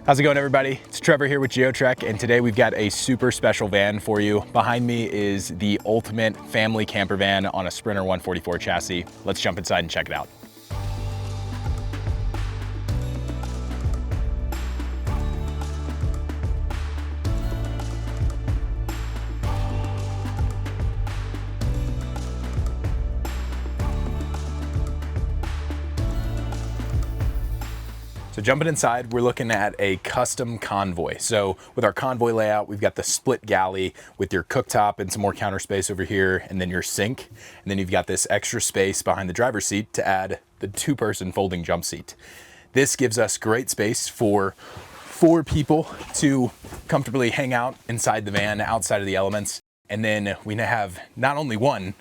How's it going, everybody? It's Trevor here with Geotrek, and today we've got a super special van for you. Behind me is the ultimate family camper van on a Sprinter 144 chassis. Let's jump inside and check it out. So jumping inside, we're looking at a custom convoy. So with our convoy layout, we've got the split galley with your cooktop and some more counter space over here, and then your sink. And then you've got this extra space behind the driver's seat to add the two-person folding jump seat. This gives us great space for 4 people to comfortably hang out inside the van, outside of the elements. And then we have not only one,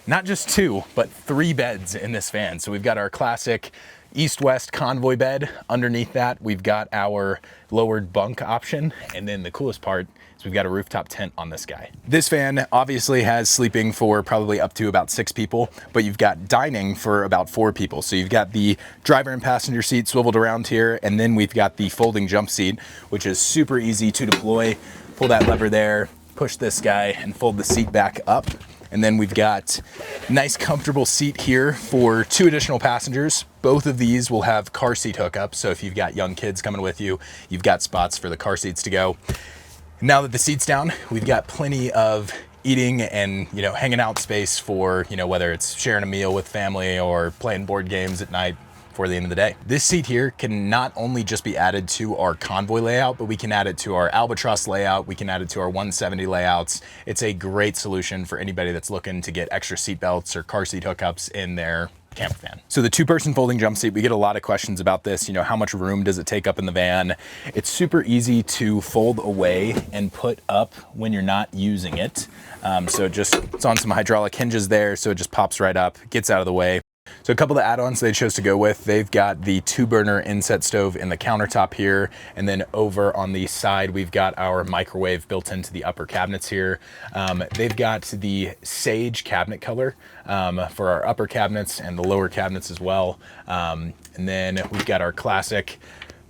not just 2, but 3 beds in this van. So we've got our classic east-west convoy bed. Underneath that, we've got our lowered bunk option. And then the coolest part is we've got a rooftop tent on this guy. This van obviously has sleeping for probably up to about 6 people, but you've got dining for about 4 people. So you've got the driver and passenger seat swiveled around here, and then we've got the folding jump seat, which is super easy to deploy. Pull that lever there, push this guy, and fold the seat back up. And then we've got a nice comfortable seat here for 2 additional passengers. Both of these will have car seat hookups. So if you've got young kids coming with you, you've got spots for the car seats to go. Now that the seat's down, we've got plenty of eating and, hanging out space for, whether it's sharing a meal with family or playing board games at night for the end of the day. This seat here can not only just be added to our convoy layout, but we can add it to our albatross layout. We can add it to our 170 layouts. It's a great solution for anybody that's looking to get extra seat belts or car seat hookups in their camper van. So the 2-person folding jump seat, we get a lot of questions about this. How much room does it take up in the van? It's super easy to fold away and put up when you're not using it. So it's on some hydraulic hinges there, so it just pops right up, gets out of the way. So a couple of add-ons they chose to go with, they've got the 2-burner inset stove in the countertop here, and then over on the side we've got our microwave built into the upper cabinets here. They've got the sage cabinet color for our upper cabinets and the lower cabinets as well. And then we've got our classic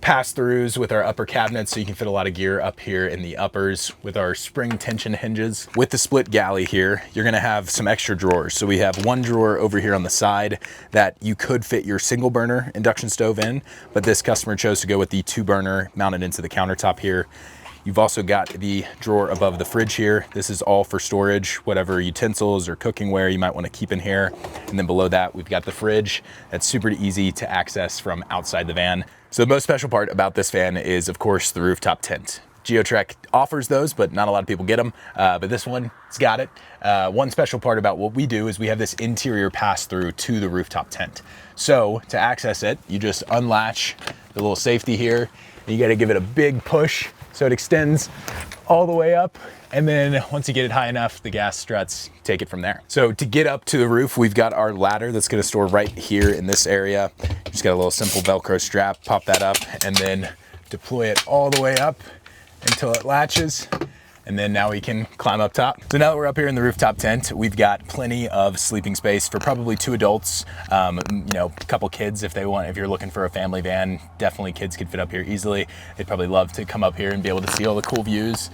pass-throughs with our upper cabinets, so you can fit a lot of gear up here in the uppers with our spring tension hinges. With the split galley here, you're gonna have some extra drawers. So we have 1 drawer over here on the side that you could fit your single burner induction stove in, but this customer chose to go with the 2-burner mounted into the countertop here. You've also got the drawer above the fridge here. This is all for storage, whatever utensils or cookingware you might want to keep in here. And then below that, we've got the fridge. That's super easy to access from outside the van. So the most special part about this van is, of course, the rooftop tent. Geotrek offers those, but not a lot of people get them. But this one's got it. One special part about what we do is we have this interior pass-through to the rooftop tent. So to access it, you just unlatch the little safety here, and you got to give it a big push so it extends all the way up. And then once you get it high enough, the gas struts, take it from there. So to get up to the roof, we've got our ladder that's gonna store right here in this area. Just got a little simple Velcro strap, pop that up, and then deploy it all the way up until it latches. And then now we can climb up top. So now that we're up here in the rooftop tent, we've got plenty of sleeping space for probably 2 adults, a couple kids if you're looking for a family van. Definitely kids could fit up here easily. They'd probably love to come up here and be able to see all the cool views.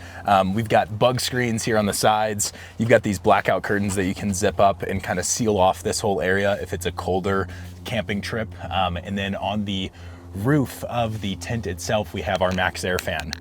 We've got bug screens here on the sides. You've got these blackout curtains that you can zip up and kind of seal off this whole area if it's a colder camping trip. And then on the roof of the tent itself, we have our max air fan.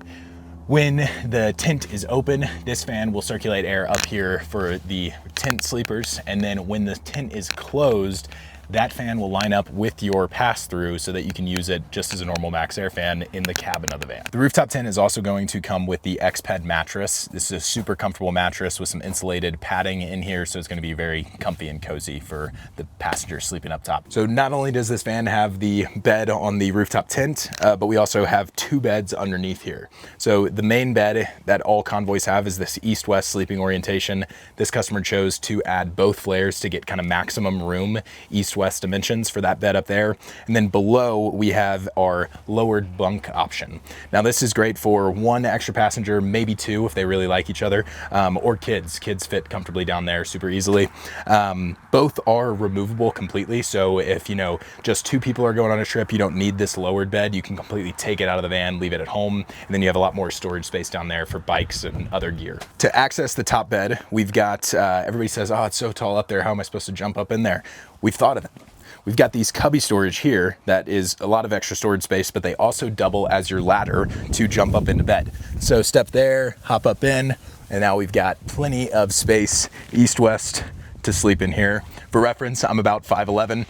When the tent is open, this fan will circulate air up here for the tent sleepers. And then when the tent is closed, that fan will line up with your pass-through so that you can use it just as a normal max air fan in the cabin of the van. The rooftop tent is also going to come with the X-Ped mattress. This is a super comfortable mattress with some insulated padding in here, so it's gonna be very comfy and cozy for the passengers sleeping up top. So not only does this van have the bed on the rooftop tent, but we also have 2 beds underneath here. So the main bed that all convoys have is this east-west sleeping orientation. This customer chose to add both flares to get kind of maximum room east-west east-west dimensions for that bed up there. And then below we have our lowered bunk option. Now this is great for one extra passenger, maybe two if they really like each other, or kids. Kids fit comfortably down there super easily. Both are removable completely. So if, you know, just two people are going on a trip, you don't need this lowered bed. You can completely take it out of the van, leave it at home, and then you have a lot more storage space down there for bikes and other gear. To access the top bed, we've got, everybody says, oh, it's so tall up there, how am I supposed to jump up in there? We've thought of it. We've got these cubby storage here that is a lot of extra storage space, but they also double as your ladder to jump up into bed. So step there, hop up in, and now we've got plenty of space east-west to sleep in here. For reference, I'm about 5'11",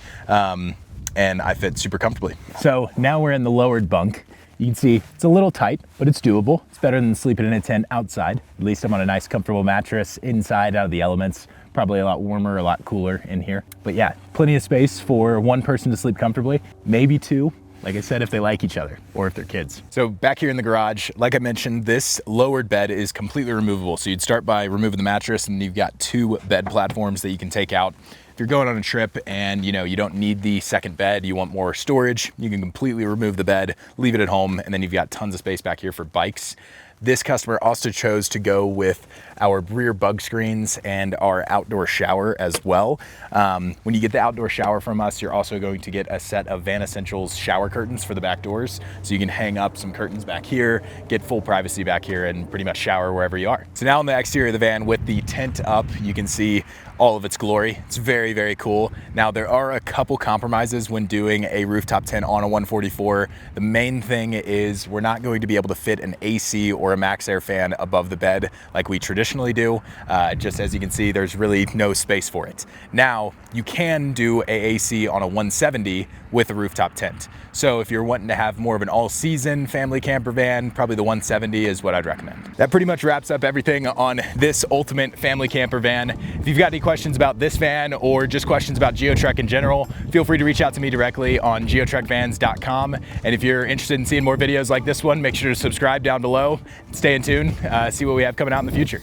and I fit super comfortably. So now we're in the lowered bunk. You can see it's a little tight, but it's doable. It's better than sleeping in a tent outside. At least I'm on a nice comfortable mattress inside out of the elements. Probably a lot warmer, a lot cooler in here. But yeah, plenty of space for one person to sleep comfortably, maybe two. Like I said, if they like each other or if they're kids. So back here in the garage, like I mentioned, this lowered bed is completely removable. So you'd start by removing the mattress and you've got two bed platforms that you can take out. If you're going on a trip and you know you don't need the second bed, you want more storage, you can completely remove the bed, leave it at home, and then you've got tons of space back here for bikes. This customer also chose to go with our rear bug screens and our outdoor shower as well. When you get the outdoor shower from us, you're also going to get a set of Van Essentials shower curtains for the back doors. So you can hang up some curtains back here, get full privacy back here, and pretty much shower wherever you are. So now on the exterior of the van with the tent up, you can see all of its glory. It's very, very cool. Now there are a couple compromises when doing a rooftop tent on a 144. The main thing is we're not going to be able to fit an AC or a max air fan above the bed like we traditionally do. Just as you can see, there's really no space for it. Now you can do AAC on a 170 with a rooftop tent. So if you're wanting to have more of an all-season family camper van, probably the 170 is what I'd recommend. That pretty much wraps up everything on this ultimate family camper van. If you've got any questions about this van or just questions about Geotrek in general, feel free to reach out to me directly on geotrekvans.com. And if you're interested in seeing more videos like this one, make sure to subscribe down below. Stay in tune, see what we have coming out in the future.